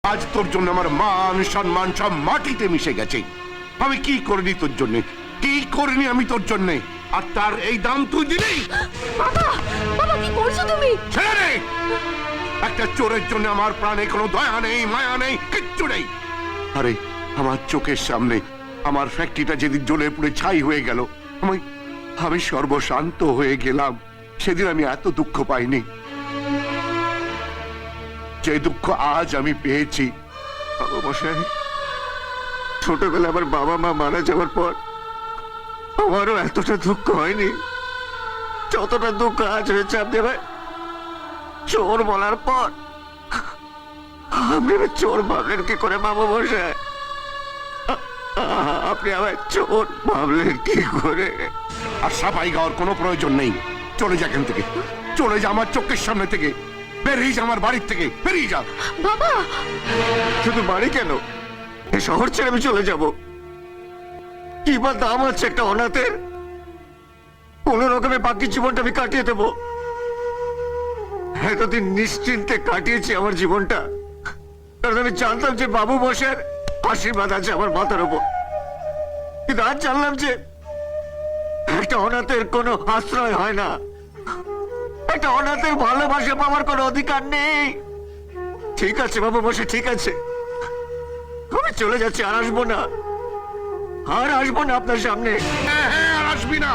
আজ তোর জন্য আমার মান সম্মান সব মাটিতে মিশে গেছে। আমি কি করিনি তোর জন্য, কি করিনি আমি তোর জন্য, আর তার এই দাম তুই দিলি? বাবা, বাবা কি করছো তুমি? ছেড়ে দে। একটা চোরের জন্য আমার প্রাণে কোনো দয়া নেই, মায়া নেই, কিচ্ছু নেই। আরে আমার চোখের সামনে আমার ফ্যাক্টরিটা যেদিন জ্বলে পুড়ে ছাই হয়ে গেল, আমি সর্বশান্ত হয়ে গেলাম। সেদিন আমি এত দুঃখ পাইনি যে দুঃখ আজ আমি পেয়েছি। বাবা মশাই, ছোটবেলায় আমার বাবা মা মারা যাওয়ার পর আমারও এতটা দুঃখ হয়নি যতটা দুঃখ আজ হয়েছে আপনি আমায় চোর বলার পর। আপনি আমায় চোর ভাবলেন কি করে বাবা মশাই? আপনি আমায় চোর ভাবলেন কি করে? আর সাফাই গাওয়ার কোনো প্রয়োজন নেই। চলে যা এখান থেকে, চলে যা আমার চোখের সামনে থেকে, বেরিয়ে যা আমার বাড়ির থেকে, বেরিয়ে যা। বাবা, শুধু বাড়ি কেন, এই শহর ছেড়ে আমি চলে যাব। কি বা দাম আছে একটা অনাথের? কোন রকমে বাকি জীবনটা আমি কাটিয়ে দেবো। এতদিন নিশ্চিন্তে কাটিয়েছি আমার জীবনটা, কারণ আমি জানতাম যে বাবু বসের আশীর্বাদ আছে আমার মাথার উপর। কিন্তু আজ জানলাম যে একটা অনাথের কোনো আশ্রয় হয় না, একটা অনাথের ভালোবাসা পাওয়ার কোনো অধিকার নেই। ঠিক আছে বাবু বসে, ঠিক আছে, আমি চলে যাচ্ছি, আর আসবো না, আর আসবো না আপনার সামনে। হ্যাঁ, আর আসবি না।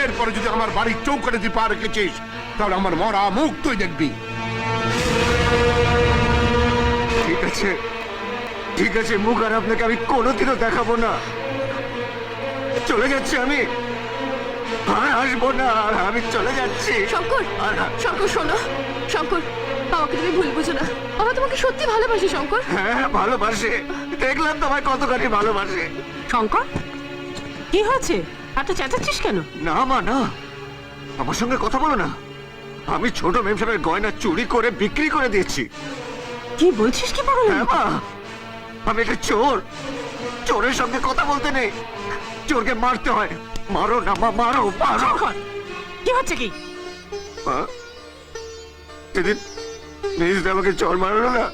এরপরে যদি আমার বাড়ির চৌকাঠে তুই পা রেখেছিস, তাহলে আমার মরা মুখ তুই দেখবি। ঠিক আছে, ঠিক আছে, মুখ আর আপনাকে আমি কোনোদিনও দেখাবো না। চলে যাচ্ছি আমি, আর আসবো না, আর আমি চলে যাচ্ছি। শঙ্কর, শঙ্কর শোনো, শঙ্কর, বাবাকে তুমি ভুল বুঝো না। বাবা তোমাকে সত্যি ভালোবাসে শঙ্কর। হ্যাঁ ভালোবাসে, দেখলাম তোমায় কতখানি ভালোবাসে। শঙ্কর, কি হয়েছে? এত চেঁচাচ্ছিস কেন? না মা, না, আমার সঙ্গে কথা বলো না। আমি ছোট মেম সাহেবের গয়না চুরি করে বিক্রি করে দিয়েছি। কি বলছিস কি পাগল? হ্যাঁ মা, আমি একটা চোর, চোরের সঙ্গে কথা বলতে নেই, চোরকে মারতে হয়। মারো না মা, মারো মারো। শঙ্কর, কি হচ্ছে কি? মা, সেদিন নিজে আমাকে চোর মারলো না,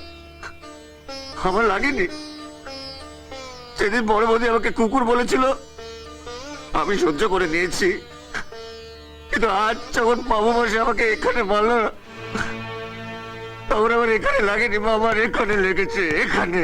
আমার লাগেনি। সেদিন বড় বৌদি আমাকে কুকুর বলেছিল, আমি সহ্য করে নিয়েছি। কিন্তু আজ যখন বাবু বসে আমাকে এখানে মারলো না, তখন আমার এখানে লাগেনি মা, আমার এখানে লেগেছে, এখানে।